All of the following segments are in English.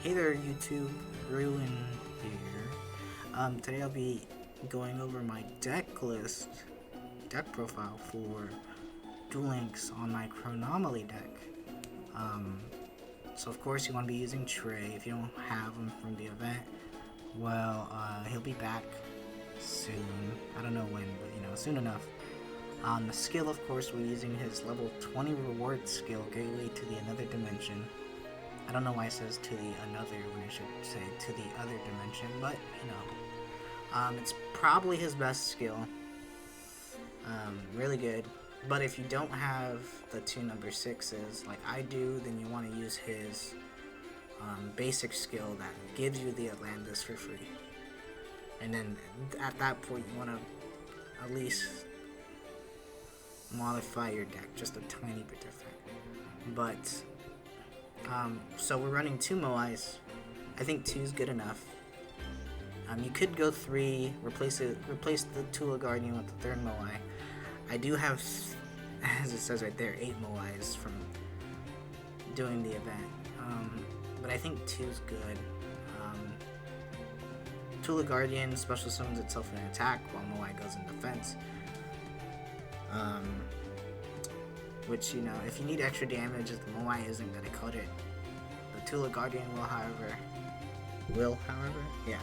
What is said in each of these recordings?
Hey there YouTube, Ruin here. Today I'll be going over my deck list, deck profile for Duel Links on my Chronomaly deck. So of course you want to be using Trey if you don't have him from the event. Well, he'll be back soon. I don't know when, but soon enough. The skill, of course, we're using his level 20 reward skill, Gateway to the Another Dimension. I don't know why it says to the another when it should say to the other dimension, but it's probably his best skill. Really good. But if you don't have the two number 6s like I do, then you want to use his basic skill that gives you the Atlantis for free. And then at that point, you want to at least modify your deck just a tiny bit different. But so we're running 2 Moais. I think 2 is good enough. You could go 3, replace the Tula Guardian with the 3rd Moai. I do have, as it says right there, 8 Moais from doing the event. But I think 2 is good. Tula Guardian special summons itself in an attack while Moai goes in defense. Which, if you need extra damage, if the Moai isn't going to cut it, the Tula Guardian will, however. Yeah.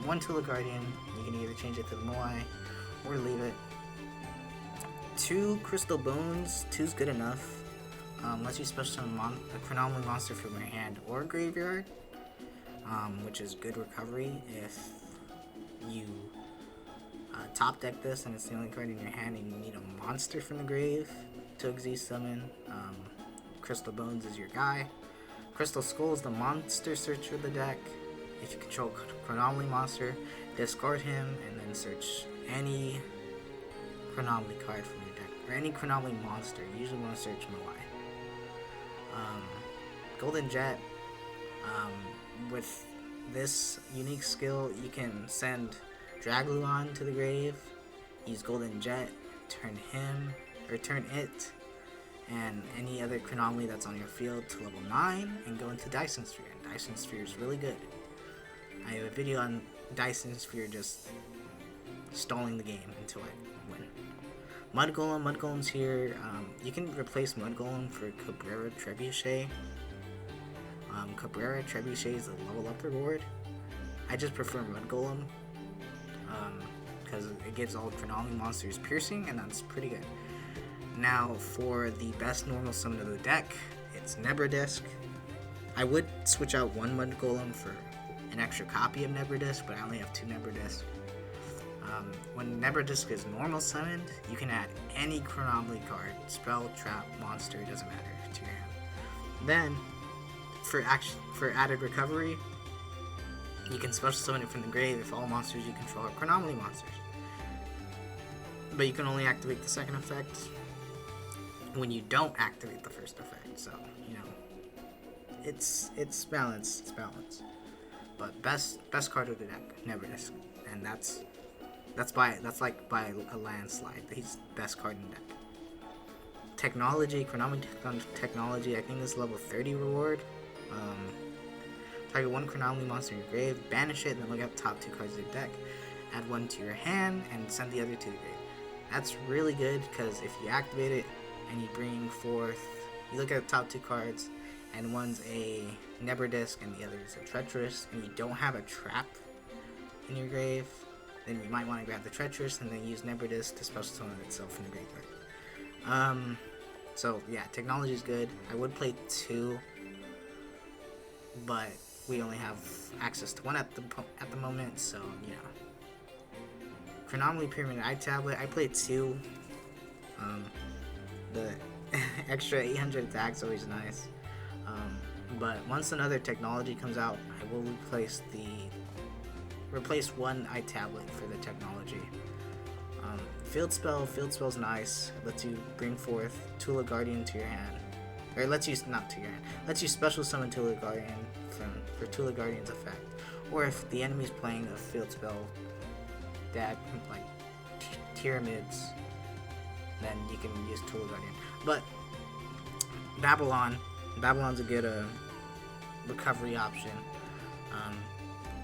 One Tula Guardian, you can either change it to the Moai or leave it. 2 Crystal Bones, 2's good enough. Lets you special summon a Chronomaly monster from your hand or graveyard, which is good recovery if you top deck this and it's the only card in your hand and you need a monster from the grave to Xyz summon. Crystal Bones is your guy. Crystal Skull is the monster searcher of the deck. If you control Chronomaly monster, discard him and then search any Chronomaly card from your deck, or any Chronomaly monster. You usually want to search Moai. Golden Jet, with this unique skill, you can send Dragluon to the grave, use Golden Jet, turn it, and any other Chronomaly that's on your field to level 9, and go into Dyson Sphere. And Dyson Sphere is really good. I have a video on Dyson Sphere just stalling the game until I win. Mud Golem's here. You can replace Mud Golem for Cabrera Trebuchet. Cabrera Trebuchet is a level up reward. I just prefer Mud Golem because it gives all Chronomaly monsters piercing, and that's pretty good. Now for the best normal summon of the deck, it's Nebradisk. I would switch out one Mud Golem for an extra copy of Nebradisk, but I only have 2 Nebradisk. When Nebradisk is normal summoned, you can add any Chronomaly card, spell, trap, monster, it doesn't matter, to your hand. Then, for added recovery, you can special summon it from the grave if all monsters you control are Chronomaly monsters. But you can only activate the second effect when you don't activate the first effect. So, it's balance. It's balance. But best card of the deck, Nebradisk, and that's by a landslide. He's the best card in the deck. Technology, Chronomaly technology. I think this is level 30 reward. Target 1 Chronomaly monster in your grave, banish it, and then look at the top 2 cards of your deck. Add 1 to your hand, and send the other to the grave. That's really good, because if you activate it, and you bring forth, you look at the top 2 cards, and one's a Nebradisk, and the other is a Treacherous, and you don't have a trap in your grave, then you might want to grab the Treacherous, and then use Nebradisk to special summon itself in the graveyard. So yeah, technology is good. I would play 2, but we only have access to 1 at the moment, so Chronomaly Pyramid Eye Tablet, I played 2. The extra 800 attack's always nice. But once another technology comes out, I will replace 1 Eye Tablet for the technology. Field Spell's nice. It lets you bring forth Tula Guardian to your hand. Or it lets you, not to your hand, lets you special summon Tula Guardian for Tula Guardian's effect. Or if the enemy's playing a field spell that, like, Pyramids, then you can use Tula Guardian. But Babylon's a good recovery option.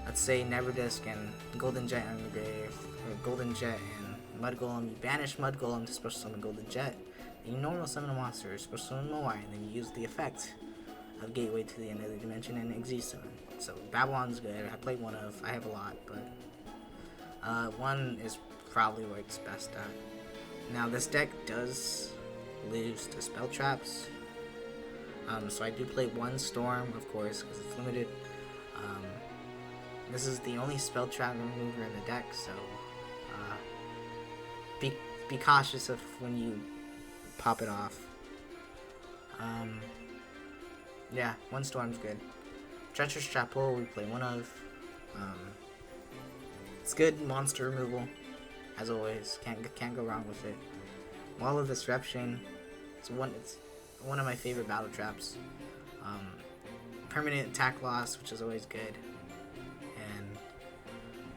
Let's say Never Disc and Golden Jet in the grave, or Golden Jet and Mud Golem. You banish Mud Golem to special summon Golden Jet. Then you normal summon a monster, special summon Moai, and then you use the effect of Gateway to the End of the Dimension and Exist Summon. So Babylon's good. I played one of. I have a lot, but one is probably what it's best at. Now this deck does lose to spell traps. So I do play one Storm, of course, because it's limited. This is the only spell trap remover in the deck, so be cautious of when you pop it off. Yeah, one Storm's good. Treacherous Trap Hole, we play one of. It's good monster removal, as always. Can't go wrong with it. Wall of Disruption. It's one of my favorite battle traps. Permanent attack loss, which is always good. And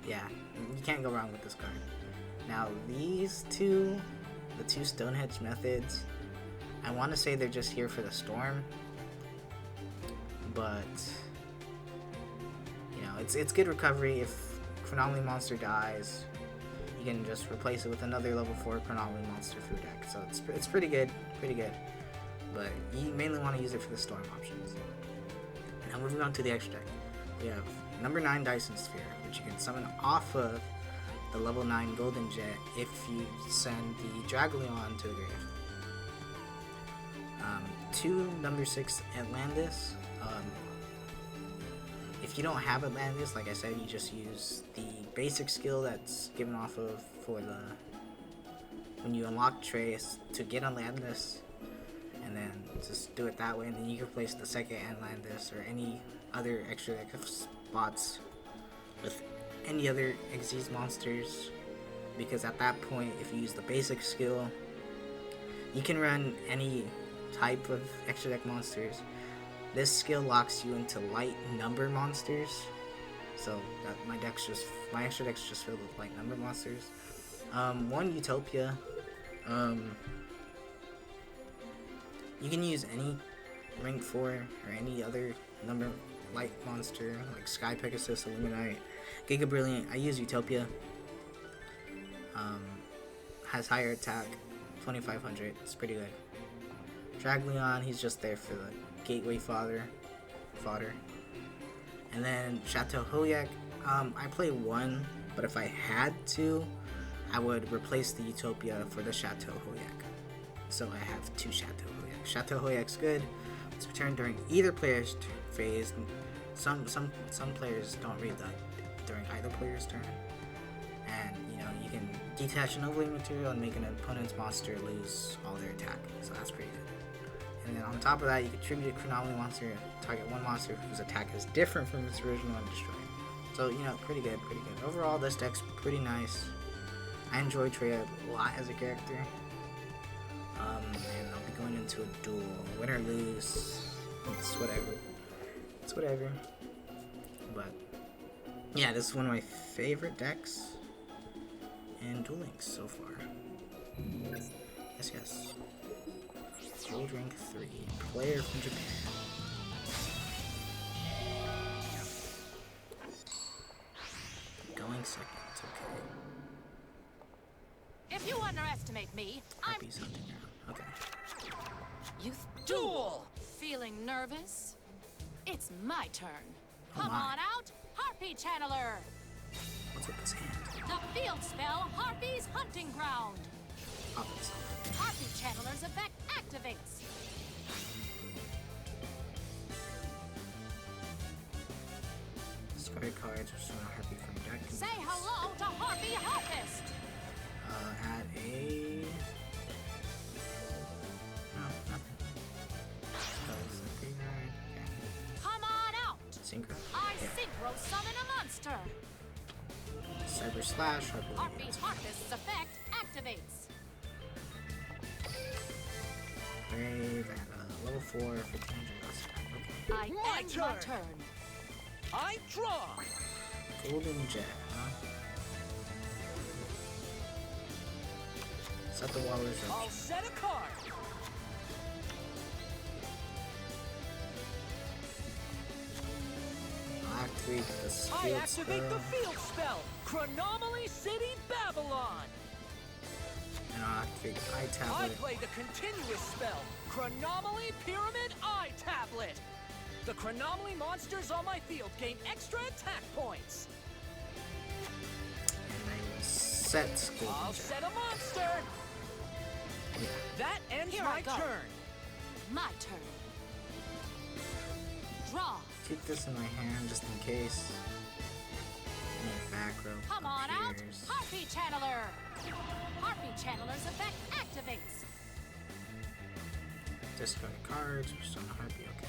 yeah, you can't go wrong with this card. Now these two, the two Stonehenge methods, I want to say they're just here for the Storm, but you know, it's good recovery. If Chronomaly monster dies, you can just replace it with another level 4 Chronomaly monster for your deck. So it's pretty good, but you mainly want to use it for the Storm options. Now moving on to the extra deck, we have number 9 Dyson Sphere, which you can summon off of the level 9 Golden Jet if you send the Dragleon to the grave. 2 number 6 Atlantis. If you don't have Atlantis, like I said, you just use the basic skill that's given off of for the when you unlock Trace to get Atlantis, and then just do it that way, and then you can replace the second Atlantis or any other extra deck of spots with any other Xyz monsters, because at that point, if you use the basic skill, you can run any type of extra deck monsters. This skill locks you into light number monsters, so that my extra deck's just filled with light number monsters. One Utopia. You can use any rank 4 or any other number light monster like Sky Pegasus, Illuminite, Giga Brilliant. I use Utopia. Has higher attack, 2500. It's pretty good. Dragleon, he's just there for the gateway fodder. And then Chateau Hoyak. I play one, but if I had to, I would replace the Utopia for the Chateau Hoyak. So I have 2 Chateau Hoyak. Chateau Hoyak's good. It's returned during either player's phase. Some players don't read that during either player's turn. And you know, you can detach an overlay material and make an opponent's monster lose all their attack. So that's pretty good. And then on top of that, you can tribute a Chronomaly monster, target one monster whose attack is different from its original, and destroy it. So, you know, pretty good. Overall, this deck's pretty nice. I enjoy Trey a lot as a character. And I'll be going into a duel. Win or lose, it's whatever. But, yeah, this is one of my favorite decks in Duel Links so far. Yes. Gold rank 3. Player from Japan. Going second. It's okay. If you underestimate me, Harpy's hunting ground. Okay. You duel! Feeling nervous? It's my turn. Come on out, Harpy Channeler! What's with this hand? The field spell, Harpy's Hunting Ground. Harpy Channeler's effect activates. Discard cards or summon a Harpy from deck. Say hello to Harpy Harpist. Add a... No, nothing. Okay. Come on out. Synchro. I synchro summon a monster. Cyber Slash. Harpy Harpist's effect activates. Brave and level 4, 1500 less attack. Okay. I end my turn. I draw. Golden Jet, huh? Set the wall reserve. I'll set a card. activate the I field activate spell. the field spell, Chronomaly City, Babylon. And I'll activate the eye I tablet. play the continuous spell, Chronomaly Pyramid Eye Tablet. The Chronomaly monsters on my field gain extra attack points. And I will set Golden I'll Jet. set a monster. Yeah. That ends Here I my go. turn. My turn. Draw. Keep this in my hand just in case. Any back row Come on out. appears. Harpy Channeler. Harpy Channeler's effect activates. Discard cards. We're still on Harpy. Okay.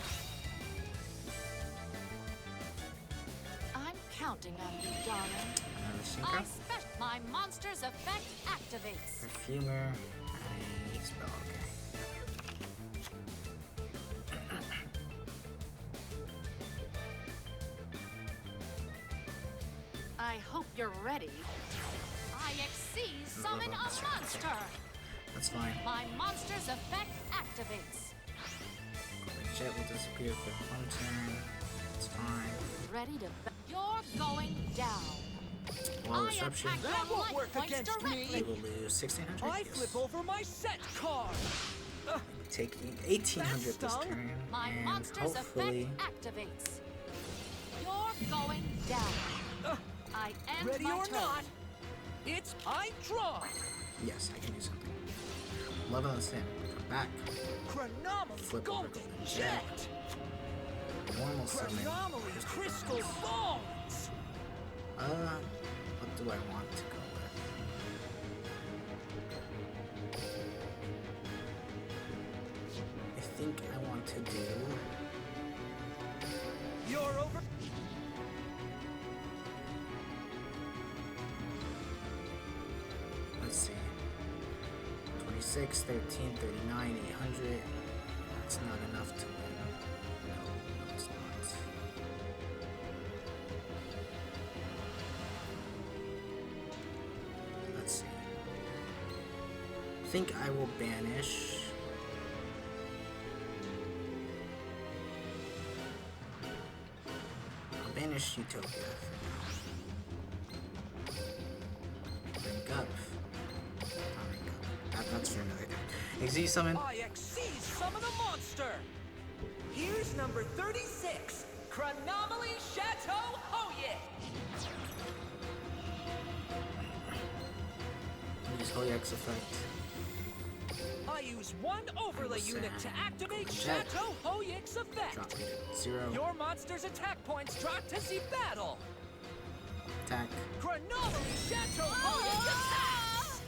I'm counting on you, darling. Another I synchro. my monster's effect activates. Perfumer. And a spell. Okay. I hope you're ready. I exceed summon a monster. That's fine. My monster's effect activates. Golden Jet will disappear for one turn. It's fine. Ready to. You're going down. Wall I disruption. attack That your won't life work points against me. We directly. will lose 1600. I Yes. flip over my set card. Take 1800 this That stung. turn. My And monster's hopefully. effect activates. You're going down. I end Ready my or turn. not, it's I draw. Yes, I can do something. Level us in. Come back. Chronomaly Flip over Golden Golden Jet. Normal summon. Chronomaly Crystal Bones. Bones. What do I want to go with? I think I want to do. You're over. Let's see. 26, 13, 39, 800. That's not enough to win. No, it's not. Let's see. I think I will banish. I'll banish Utopia for now. Rank up. That's for another day. Exceed summon. I exceed summon a monster. Here's number 36, Chronomaly Chateau Hoyt. Use Hoyak's effect. I use one overlay unit to activate Golden Jet. Chateau Hoyt's Drop effect. it at 0. Your monster's attack points drop to the battle. Attack. Chronomaly Chateau Hoyt attacks.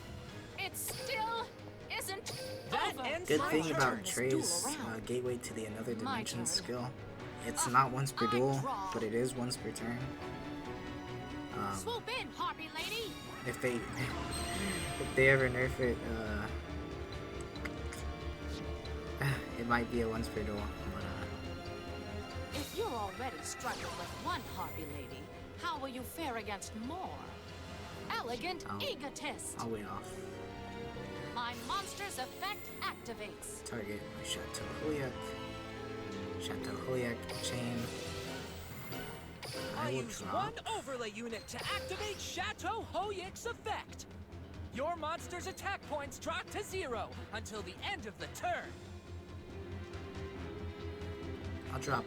It still isn't That over. ends Good my thing turn. about This Trey's duel round. Gateway to the Another My Dimension turn. skill. It's not once per I duel, draw. but it is once per turn. Swoop in, Harpy Lady. If they ever nerf it, it might be a once per duel. But If you're already struggling with one Harpy Lady, how will you fare against more? Elegant I'll- egotist. I'll wait off. My monster's effect activates. Target my Chateau Hoyak. Chateau Hoyak chain. I I will use drop. one overlay unit to activate Chateau Hoyt's effect. Your monster's attack points drop to 0 until the end of the turn. I'll drop.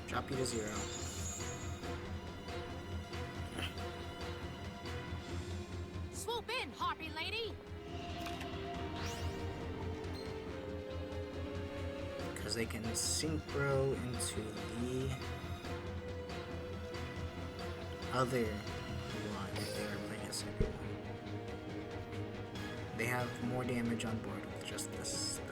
Drop you to 0. Swoop in, Harpy Lady. Because they can synchro into the other one if they are playing a second one. They have more damage on board with just this spell.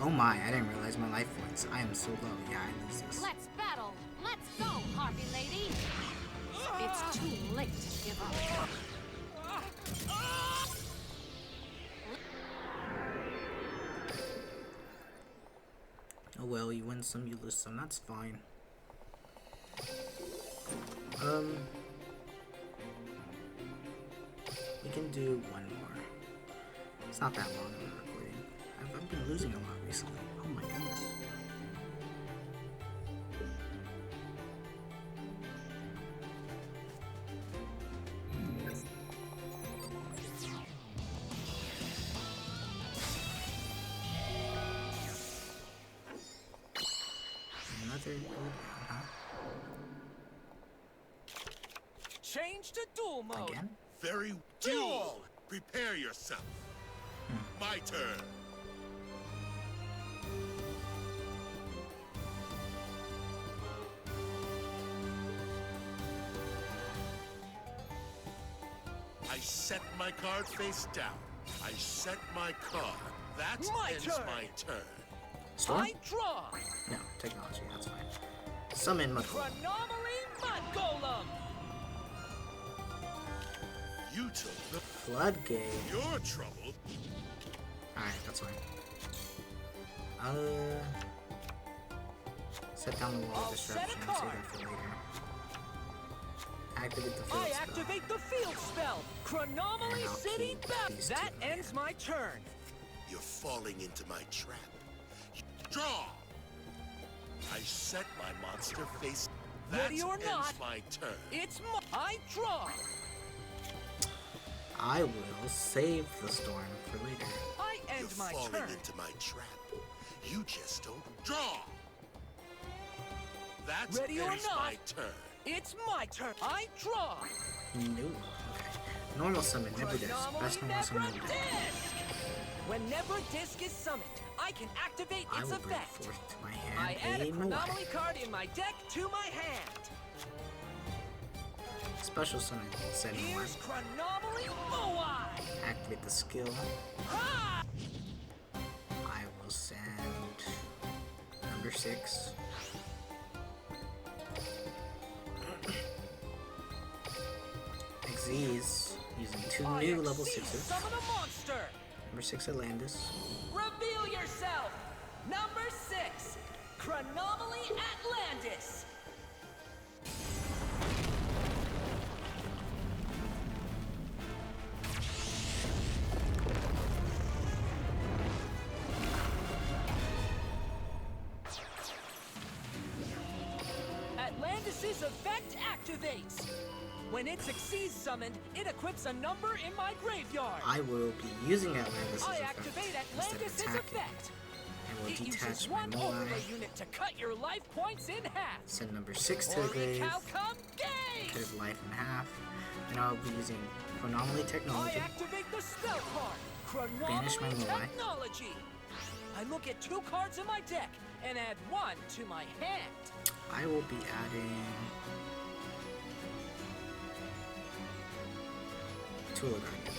Oh my, I didn't realize my life points. I am so low. Yeah, I lose this. Let's battle. Let's go, Harpy Lady. It's too late to give up. Oh well, you win some, you lose some. That's fine. We can do one more. It's not that long of a recording. I've been losing a lot recently. Oh my goodness. Another huh? Change to duel mode. Again? Very duel. Prepare yourself. My turn. I set my card face down. I set my card. That My ends turn. my turn. Storm? I draw. No, technology, that's fine. Summon Mud. Chronomaly Mud Golem. You took the Floodgate. your trouble. Alright, that's fine. Set down the wall I'll of set a disruption. Save card. that for later. Activate the field I spell. activate the field spell. Chronomaly And I'll City keep Bell. these That two. ends my turn. You're falling into my trap. Draw. I set my monster face. That Ready or ends not. my turn. It's I draw. I will save the storm for later. I You're end my falling turn. into my trap. You just don't draw. That Ready or ends not. my turn. It's my turn. I draw. No. Okay. Normal summon, never dies. Best normal summon Never ever. Disc. Whenever Disc is summoned, I can activate I its will bring effect. forth to my I hand add a a Moai. Chronomaly card in my deck to my hand. Special summon, send one. Here's Chronomaly Moai. Activate the skill. Ha! I will send number 6. Xyz using 2 I new level exceed 6s. Summon a monster. Number 6 Atlantis. Reveal yourself. Number 6, Chronomaly Atlantis. Atlantis' effect activates. When it succeeds summoned, it equips a number in my graveyard. I will be using Atlantis' I effect activate instead of Atlantis' attacking. effect. I will It detach uses my one overlay Moai. unit to cut your life points in half. Send number 6 to the grave. Orichalcum Cut Gaze! his life in half. And I'll be using Chronomaly I technology. activate the spell card, Banish my Chronomaly Moai. Technology. I look at 2 cards in my deck and add 1 to my hand. I will be adding Tool Guardian.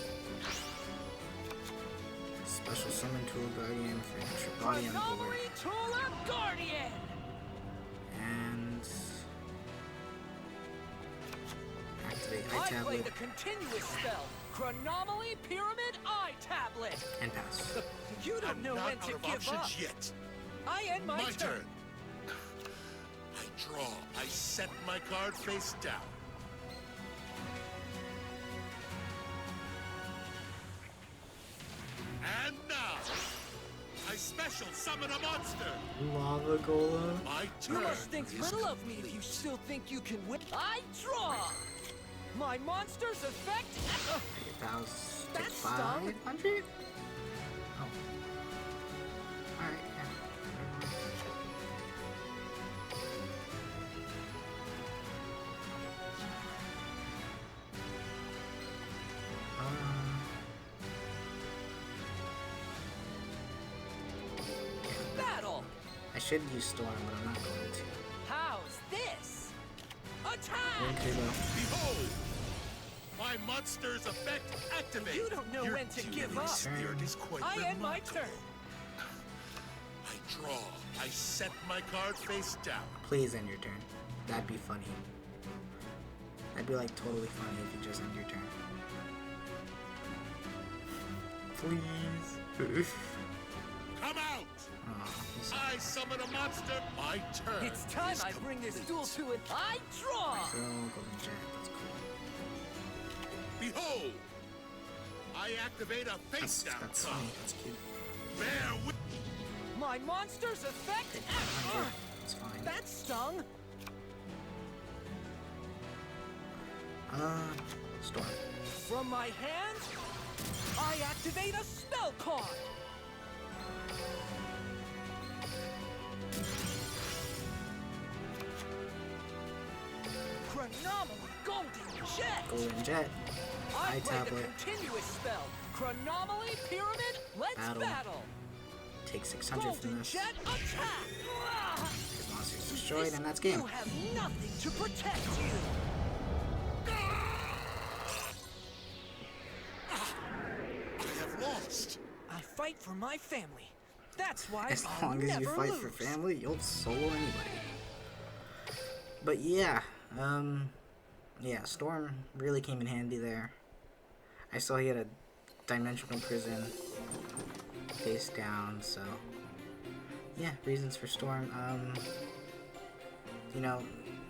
Special summon Tool Guardian for an extra body on board. Chronomaly Tulip Guardian. And activate I play iTablet the continuous spell, Chronomaly Pyramid Eye Tablet. and pass. You don't I'm know not when out to of give options up. yet. I end my, My turn. I draw. I set my card face down. And now, I special summon a monster. Lava Golem. My turn. You must think is little of me if you complete. still think you can win. I draw. My monster's effect. 8,000. That's dumb. 500? Oh. Alright, yeah. Battle. I should use Storm, but I'm not going to. How's this? Attack. Okay, though. Behold! My monster's effect activates. You don't know Your when to give dueling up. spirit is quite I end my remarkable. turn. I draw. I set my card face down. Please end your turn. That'd be funny. That'd be like totally funny if you just end your turn. Please. Come out! I summon a monster. My turn. It's time is I bring this complete. duel to an I draw. So, Golden Jet, that's cool. Behold! I activate a face down That's card. funny, that's cute. Bear with my monster's effect. It's fine. That stung. Storm. From my hand, I activate a spell card. Chronomaly Golden Jet. Golden Jet. I Eye play the Tablet. continuous spell. Chronomaly Pyramid. Let's battle. Take 600 from Golden this. Jet attack. His monster's destroyed, and that's game. You have nothing to protect you. I have lost. I fight for my family. That's why As I'll long as you never fight lose. for family, you'll solo anybody. But yeah, yeah, Storm really came in handy there. I saw he had a dimensional prison face down, so yeah, reasons for Storm. You know,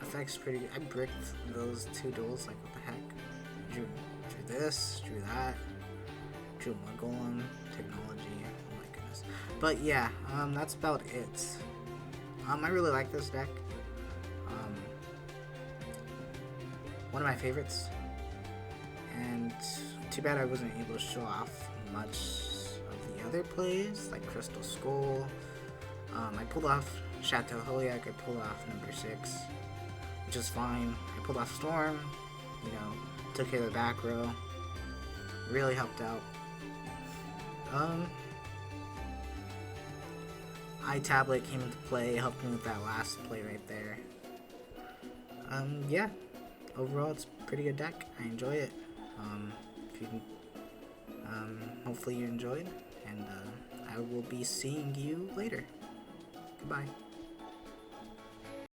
effects pretty good. I bricked those 2 duels, like what the heck? Drew this, drew that, drew one golem, technology, oh my goodness. But yeah, that's about it. I really like this deck. One of my favorites, and too bad I wasn't able to show off much of the other plays, like Crystal Skull. I pulled off Chateau Holiac, I pulled off number 6, which is fine. I pulled off Storm, you know, took care of the back row, really helped out. Eye Tablet came into play, helped me with that last play right there. Yeah. Overall, it's a pretty good deck. I enjoy it. If you can, hopefully you enjoyed, and I will be seeing you later. Goodbye.